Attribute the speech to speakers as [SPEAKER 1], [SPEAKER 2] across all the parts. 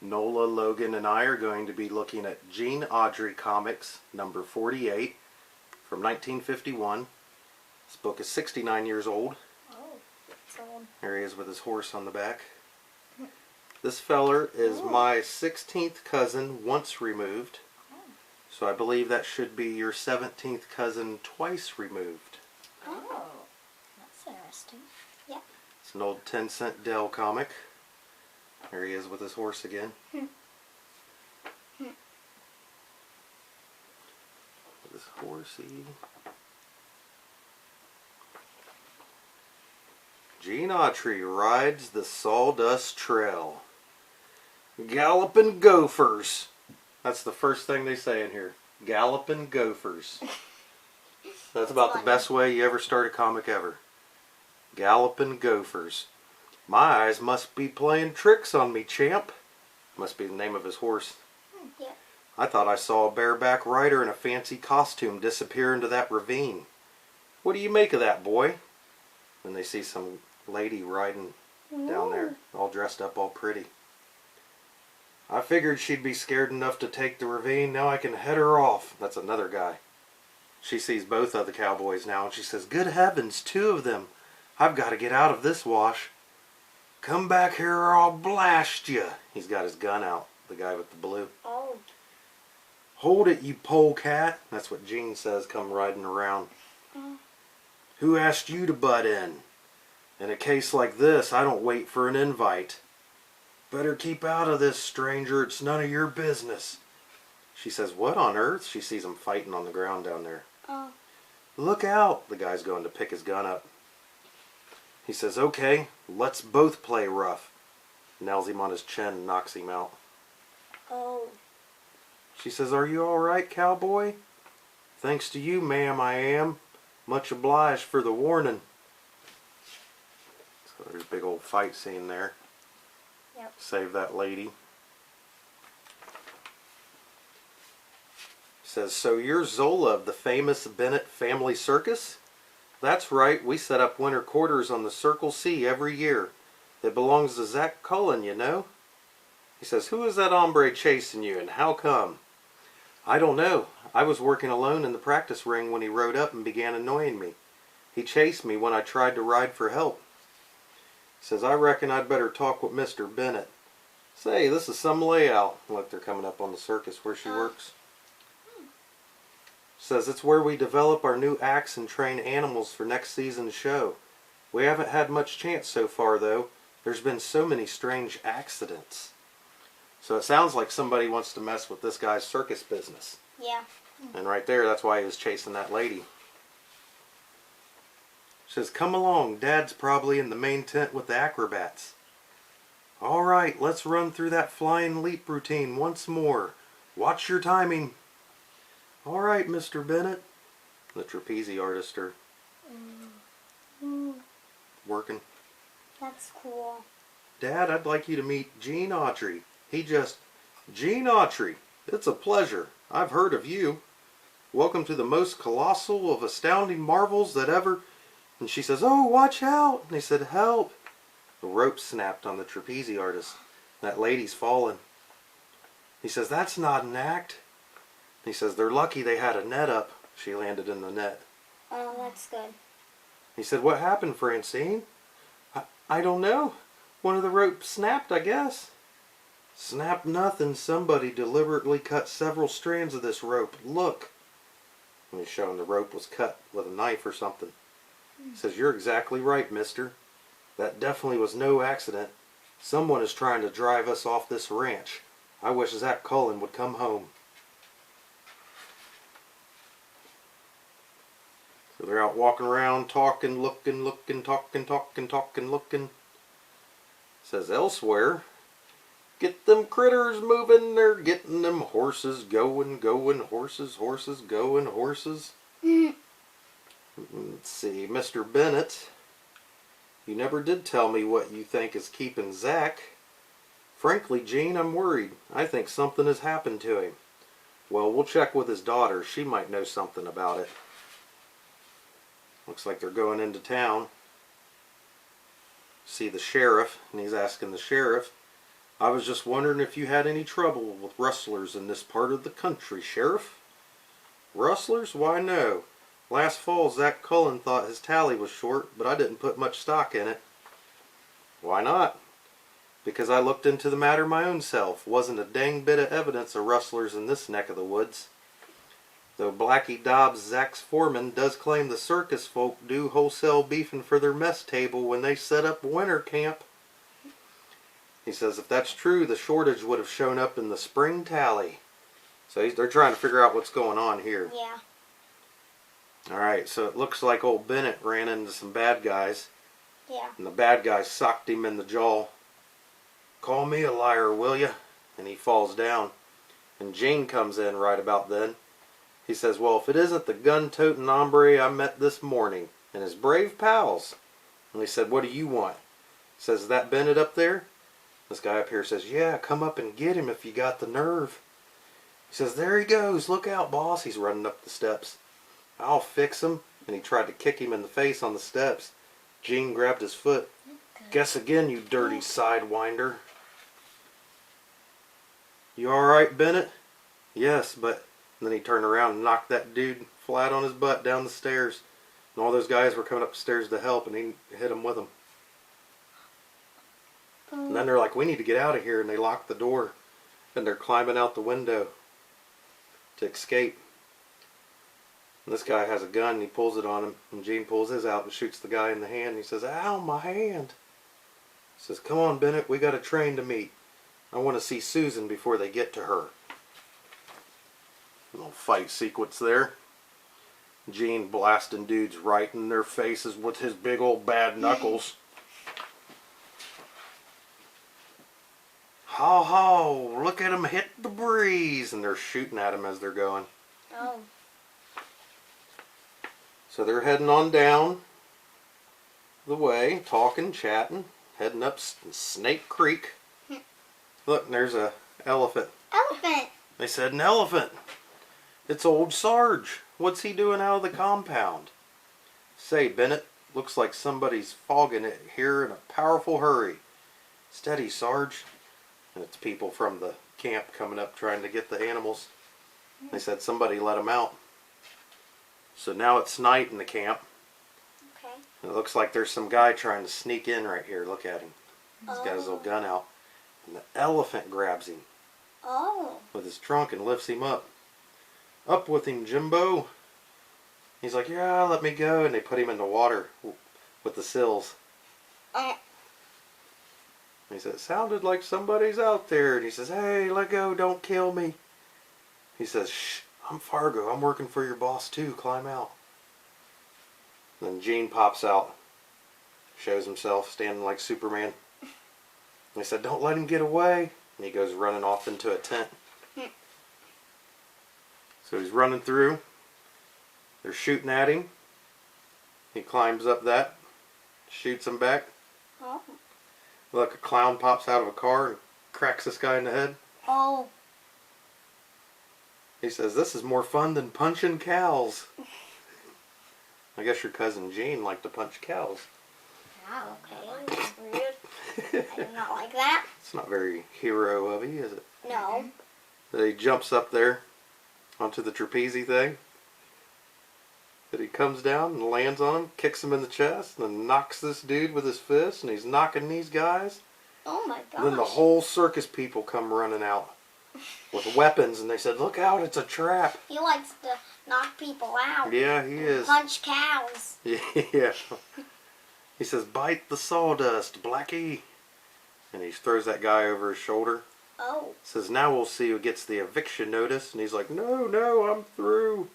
[SPEAKER 1] Nola, Logan, and I are going to be looking at Gene Autry Comics, number 48, from 1951. This book is 69 years old.
[SPEAKER 2] Oh, it's old.
[SPEAKER 1] There he is with his horse on the back. This feller is my 16th cousin once removed. So I believe that should be your 17th cousin twice removed.
[SPEAKER 2] Oh, that's interesting. Yeah.
[SPEAKER 1] It's an old 10-cent Dell comic. There he is with his horse again. With his horsey. Gene Autry rides the sawdust trail. Galloping gophers. That's the first thing they say in here. Galloping gophers. That's about the best way you ever start a comic ever. Galloping gophers. My eyes must be playing tricks on me, champ. Must be the name of his horse.
[SPEAKER 2] Yeah.
[SPEAKER 1] I thought I saw a bareback rider in a fancy costume disappear into that ravine. What do you make of that, boy? And they see some lady riding down there, all dressed up, all pretty. I figured she'd be scared enough to take the ravine. Now I can head her off. That's another guy. She sees both of the cowboys now, and she says, "Good heavens, two of them. I've got to get out of this wash. Come back here or I'll blast you." He's got his gun out, the guy with the blue.
[SPEAKER 2] Oh.
[SPEAKER 1] "Hold it, you polecat." That's what Gene says, come riding around. "Who asked you to butt in? In a case like this, I don't wait for an invite. Better keep out of this, stranger. It's none of your business." She says, "What on earth?" She sees him fighting on the ground down there.
[SPEAKER 2] Oh.
[SPEAKER 1] "Look out." The guy's going to pick his gun up. He says, "Okay, let's both play rough." Nails him on his chin and knocks him out.
[SPEAKER 2] Oh.
[SPEAKER 1] She says, "Are you all right, cowboy?" "Thanks to you, ma'am, I am. Much obliged for the warning." So there's a big old fight scene there.
[SPEAKER 2] Yep.
[SPEAKER 1] Save that lady. Says, "So you're Zola of the famous Bennett family circus?" "That's right. We set up winter quarters on the Circle C every year. It belongs to Zach Cullen, you know." He says, "Who is that hombre chasing you, and how come?" "I don't know. I was working alone in the practice ring when he rode up and began annoying me. He chased me when I tried to ride for help." He says, "I reckon I'd better talk with Mr. Bennett. Say, this is some layout." Look, they're coming up on the circus where she works. Says, "It's where we develop our new acts and train animals for next season's show. We haven't had much chance so far, though. There's been so many strange accidents." So it sounds like somebody wants to mess with this guy's circus business.
[SPEAKER 2] Yeah.
[SPEAKER 1] And right there, that's why he was chasing that lady. She says, "Come along. Dad's probably in the main tent with the acrobats." "All right, let's run through that flying leap routine once more. Watch your timing." "All right, Mr. Bennett." The trapeze artists are working.
[SPEAKER 2] That's cool.
[SPEAKER 1] "Dad, I'd like you to meet Gene Autry. Gene Autry, it's a pleasure. I've heard of you. Welcome to the most colossal of astounding marvels that ever..." And she says, "Oh, watch out." And they said, "Help." The rope snapped on the trapeze artist. That lady's fallen. He says, "That's not an act." He says, "They're lucky they had a net up." She landed in the net.
[SPEAKER 2] Oh, that's good.
[SPEAKER 1] He said, "What happened, Francine?" I don't know. One of the ropes snapped, I guess." "Snapped nothing. Somebody deliberately cut several strands of this rope. Look." And he's showing the rope was cut with a knife or something. He says, "You're exactly right, mister. That definitely was no accident. Someone is trying to drive us off this ranch. I wish Zach Cullen would come home." So they're out walking around, talking, looking, talking, looking. Says, "Elsewhere, get them critters moving, they're getting them horses going, horses, going, horses." Let's see, "Mr. Bennett, you never did tell me what you think is keeping Zach. Frankly, Gene, I'm worried. I think something has happened to him." "Well, we'll check with his daughter. She might know something about it." Looks like they're going into town. See the sheriff, and he's asking the sheriff, I was just wondering if you had any trouble with rustlers in this part of the country, Sheriff. Rustlers? Why, no. Last fall, Zach Cullen thought his tally was short, but I didn't put much stock in it. Why not? Because I looked into the matter my own self. Wasn't a dang bit of evidence of rustlers in this neck of the woods. Though Blackie Dobbs, Zach's foreman, does claim the circus folk do wholesale beefing for their mess table when they set up winter camp. He says if that's true, the shortage would have shown up in the spring tally. So they're trying to figure out what's going on here.
[SPEAKER 2] Yeah.
[SPEAKER 1] Alright, so it looks like old Bennett ran into some bad guys.
[SPEAKER 2] Yeah.
[SPEAKER 1] And the bad guys socked him in the jaw. Call me a liar, will ya? And he falls down. And Gene comes in right about then. He says, well, if it isn't the gun-toting hombre I met this morning and his brave pals. And he said, what do you want? He says, is that Bennett up there? This guy up here says, yeah, come up and get him if you got the nerve. He says, there he goes. Look out, boss. He's running up the steps. I'll fix him. And he tried to kick him in the face on the steps. Gene grabbed his foot. Guess again, you dirty sidewinder. You alright, Bennett? Yes, but... And then he turned around and knocked that dude flat on his butt down the stairs. And all those guys were coming up the stairs to help, and he hit him with them. And then they're like, we need to get out of here. And they locked the door. And they're climbing out the window to escape. And this guy has a gun, and he pulls it on him. And Gene pulls his out and shoots the guy in the hand. And he says, ow, my hand. He says, come on, Bennett, we got a train to meet. I want to see Susan before they get to her. A little fight sequence there. Gene blasting dudes right in their faces with his big old bad knuckles. Ho ho, look at him hit the breeze. And they're shooting at him as they're going.
[SPEAKER 2] Oh.
[SPEAKER 1] So they're heading on down the way, talking, chatting, heading up Snake Creek. Look, there's a elephant.
[SPEAKER 2] Elephant.
[SPEAKER 1] They said an elephant. It's old Sarge. What's he doing out of the compound? Say, Bennett, looks like somebody's fogging it here in a powerful hurry. Steady, Sarge. And it's people from the camp coming up trying to get the animals. They said somebody let them out. So now it's night in the camp.
[SPEAKER 2] Okay.
[SPEAKER 1] And it looks like there's some guy trying to sneak in right here. Look at him. He's got his little gun out. And the elephant grabs him with his trunk and lifts him up. Up with him, Jimbo. He's like, yeah, let me go. And they put him in the water with the sills. He said, it sounded like somebody's out there. And he says, hey, let go, don't kill me. He says, shh, I'm Fargo. I'm working for your boss too. Climb out. Then Gene pops out. Shows himself standing like Superman. And he said, don't let him get away. And he goes running off into a tent. So he's running through. They're shooting at him. He climbs up that. Shoots him back.
[SPEAKER 2] Oh.
[SPEAKER 1] Look, a clown pops out of a car and cracks this guy in the head.
[SPEAKER 2] Oh.
[SPEAKER 1] He says, this is more fun than punching cows. I guess your cousin Gene liked to punch cows.
[SPEAKER 2] Wow, okay. That's weird. I do not like that.
[SPEAKER 1] It's not very hero of you, is it?
[SPEAKER 2] No.
[SPEAKER 1] That he jumps up there onto the trapeze thing. That he comes down and lands on him, kicks him in the chest, and then knocks this dude with his fist, and he's knocking these guys.
[SPEAKER 2] Oh my gosh.
[SPEAKER 1] Then the whole circus people come running out with weapons, and they said, look out, it's a trap.
[SPEAKER 2] He likes to knock people out.
[SPEAKER 1] Yeah, he is.
[SPEAKER 2] Punch cows.
[SPEAKER 1] Yeah. He says, bite the sawdust, Blackie. And he throws that guy over his shoulder.
[SPEAKER 2] Oh.
[SPEAKER 1] Says, now we'll see who gets the eviction notice. And he's like, no, I'm through.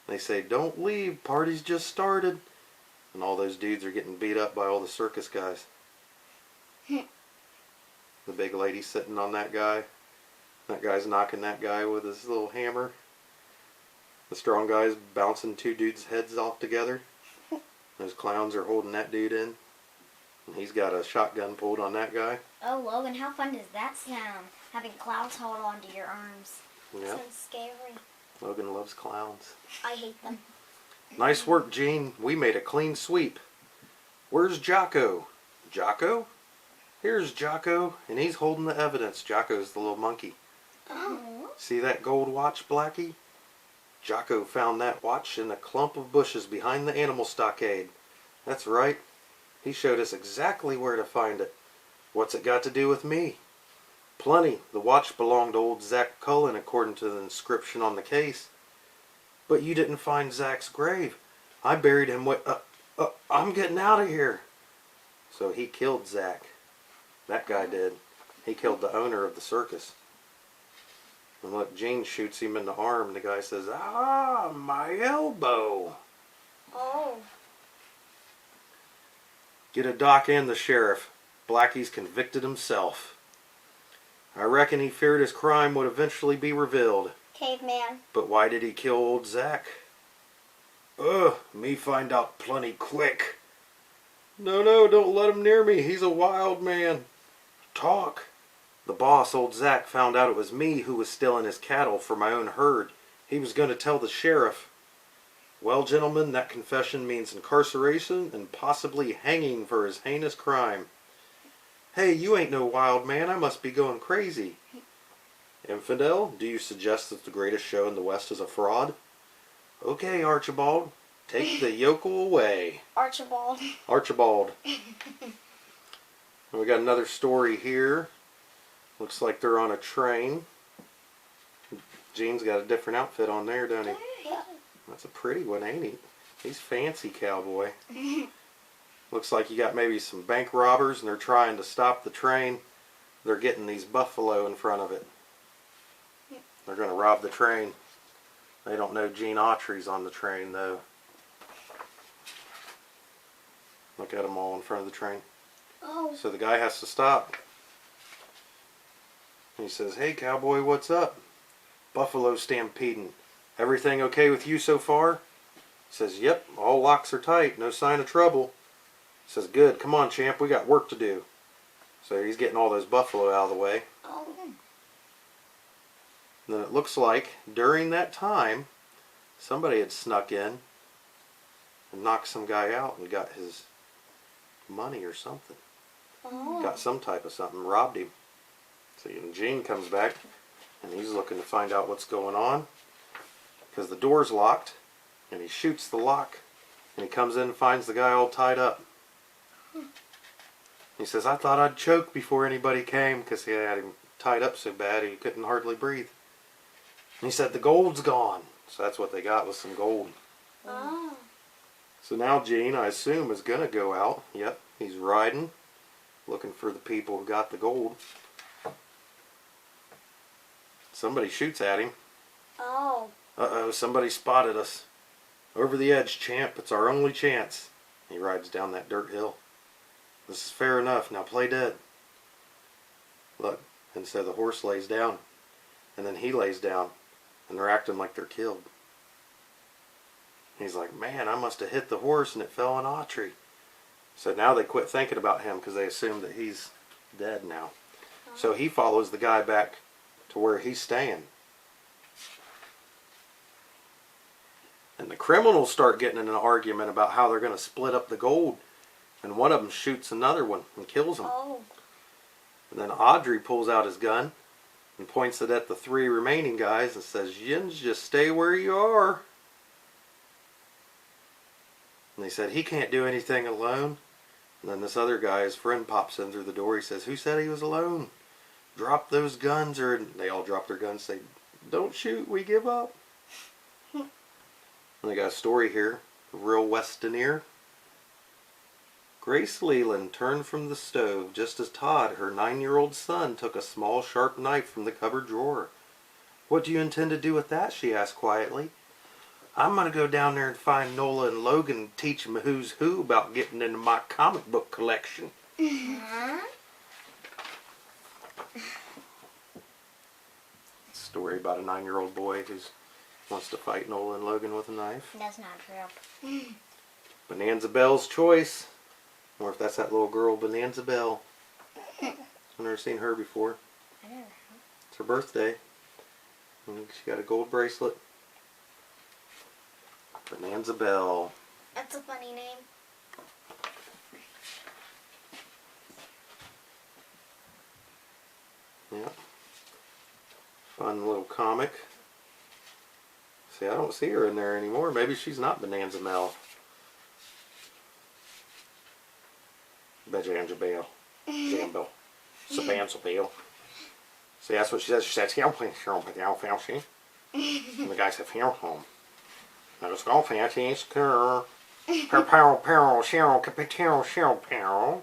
[SPEAKER 1] They say, don't leave, party's just started. And all those dudes are getting beat up by all the circus guys. The big lady sitting on that guy. That guy's knocking that guy with his little hammer. The strong guy's bouncing two dudes' heads off together. Those clowns are holding that dude in. And he's got a shotgun pulled on that guy.
[SPEAKER 3] Oh, Logan, how fun does that sound? Having clowns hold onto your arms.
[SPEAKER 1] Yeah.
[SPEAKER 2] Sounds scary.
[SPEAKER 1] Logan loves clowns.
[SPEAKER 2] I hate them.
[SPEAKER 1] Nice work, Gene. We made a clean sweep. Where's Jocko? Jocko? Here's Jocko, and he's holding the evidence. Jocko's the little monkey.
[SPEAKER 2] Oh.
[SPEAKER 1] See that gold watch, Blackie? Jocko found that watch in a clump of bushes behind the animal stockade. That's right. He showed us exactly where to find it. What's it got to do with me? Plenty. The watch belonged to old Zach Cullen according to the inscription on the case. But you didn't find Zach's grave. I buried him with... I'm getting out of here. So he killed Zach. That guy did. He killed the owner of the circus. And look, Gene shoots him in the arm, and the guy says, "Ah, my elbow."
[SPEAKER 2] Oh.
[SPEAKER 1] Get a doc and the sheriff. Blackie's convicted himself. I reckon he feared his crime would eventually be revealed.
[SPEAKER 2] Caveman.
[SPEAKER 1] But why did he kill old Zach? Me find out plenty quick. No, don't let him near me. He's a wild man. Talk. The boss, old Zach, found out it was me who was stealing his cattle for my own herd. He was going to tell the sheriff. Well, gentlemen, that confession means incarceration and possibly hanging for his heinous crime. Hey, you ain't no wild man. I must be going crazy. Infidel, do you suggest that the greatest show in the West is a fraud? Okay, Archibald, take the yokel away.
[SPEAKER 2] Archibald.
[SPEAKER 1] Archibald. We got another story here. Looks like they're on a train. Gene's got a different outfit on there, don't he?
[SPEAKER 2] Yeah.
[SPEAKER 1] That's a pretty one, ain't he? He's fancy, cowboy. Looks like you got maybe some bank robbers and they're trying to stop the train. They're getting these buffalo in front of it. They're going to rob the train. They don't know Gene Autry's on the train, though. Look at them all in front of the train.
[SPEAKER 2] Oh.
[SPEAKER 1] So the guy has to stop. He says, "Hey, cowboy, what's up? Buffalo stampeding. Everything okay with you so far?" He says, "Yep, all locks are tight. No sign of trouble." He says, "Good. Come on, champ. We got work to do." So he's getting all those buffalo out of the way.
[SPEAKER 2] Oh.
[SPEAKER 1] And then it looks like during that time, somebody had snuck in and knocked some guy out and got his money or something.
[SPEAKER 2] Oh.
[SPEAKER 1] Got some type of something, robbed him. So Gene comes back and he's looking to find out what's going on because the door's locked, and he shoots the lock and he comes in and finds the guy all tied up. He says, "I thought I'd choke before anybody came," because he had him tied up so bad he couldn't hardly breathe. And he said, "The gold's gone." So that's what they got, was some gold.
[SPEAKER 2] Oh.
[SPEAKER 1] So now Gene, I assume, is going to go out. Yep, he's riding, looking for the people who got the gold. Somebody shoots at him.
[SPEAKER 2] Oh.
[SPEAKER 1] Uh-oh, somebody spotted us. Over the edge, champ. It's our only chance. He rides down that dirt hill. This is fair enough. Now play dead. Look, and so the horse lays down. And then he lays down. And they're acting like they're killed. He's like, "Man, I must have hit the horse and it fell on Autry." So now they quit thinking about him because they assume that he's dead now. So he follows the guy back to where he's staying. And the criminals start getting in an argument about how they're going to split up the gold. And one of them shoots another one and kills him.
[SPEAKER 2] Oh.
[SPEAKER 1] And then Audrey pulls out his gun and points it at the three remaining guys and says, "Yins, just stay where you are." And they said, "He can't do anything alone." And then this other guy, his friend, pops in through the door. He says, "Who said he was alone? Drop those guns," or they all drop their guns and say, "Don't shoot, we give up." And they got a story here, a real Westoner. Grace Leland turned from the stove just as Todd, her 9-year-old son, took a small sharp knife from the cupboard drawer. "What do you intend to do with that?" she asked quietly. "I'm going to go down there and find Nola and Logann and teach them who's who about getting into my comic book collection." Story about a 9-year-old boy who wants to fight Nola and Logann with a knife.
[SPEAKER 3] That's not true.
[SPEAKER 1] Bonanza Belle's choice. Or if that's that little girl, Bonanza Belle. I've never seen her before.
[SPEAKER 3] I never.
[SPEAKER 1] It's her birthday. And she got a gold bracelet. Bonanza Belle.
[SPEAKER 2] That's a funny name.
[SPEAKER 1] Yeah. Fun little comic. See, I don't see her in there anymore. Maybe she's not Bonanza Mel. Bejanja Bale. Jambo. Sabanza Bale. See, that's what she says. She says, "Here, please, here, but now, fancy." And the guy said, "Here, home." Now let's go, fancy, skur. Peril, peril, Cheryl, capitero, Cheryl, peril.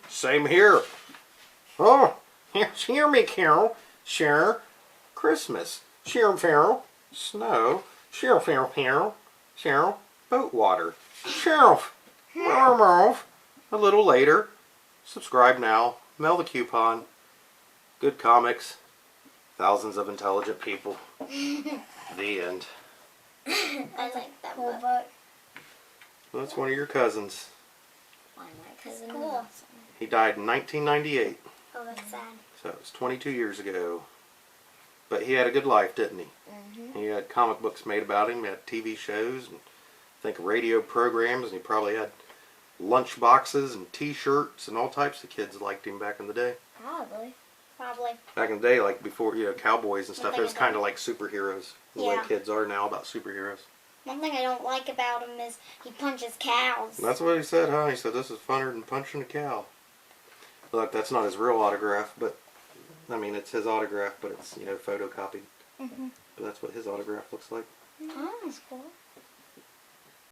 [SPEAKER 1] Same here. Oh, hear me, Carol. Share Christmas. Share Farrell. Snow. Share Farrell, Farrell. Cheryl. Boat water. Sheriff. Mouth. A little later. Subscribe now. Mail the coupon. Good comics. Thousands of intelligent people. The end.
[SPEAKER 2] I like that
[SPEAKER 3] Whole
[SPEAKER 2] book.
[SPEAKER 3] book.
[SPEAKER 1] Well, that's one of your cousins.
[SPEAKER 3] Mine, my cousin.
[SPEAKER 2] Cool.
[SPEAKER 1] He died in 1998.
[SPEAKER 2] Oh, that's sad.
[SPEAKER 1] So it was 22 years ago. But he had a good life, didn't he?
[SPEAKER 3] Mm-hmm.
[SPEAKER 1] He had comic books made about him. He had TV shows and I think radio programs. And he probably had lunch boxes and T-shirts and all types of kids liked him back in the day.
[SPEAKER 3] Probably.
[SPEAKER 2] Probably.
[SPEAKER 1] Back in the day, like before, cowboys and stuff,
[SPEAKER 2] One
[SPEAKER 1] it was
[SPEAKER 2] thing
[SPEAKER 1] kind of like superheroes. The way
[SPEAKER 2] Yeah.
[SPEAKER 1] kids are now about superheroes.
[SPEAKER 2] One thing I don't like about him is he punches cows.
[SPEAKER 1] And that's what he said, huh? He said, "This is funner than punching a cow." Look, that's not his real autograph, but, I mean, it's his autograph, but it's, photocopied.
[SPEAKER 3] Mm-hmm.
[SPEAKER 1] But that's what his autograph looks like.
[SPEAKER 3] Oh, that's cool.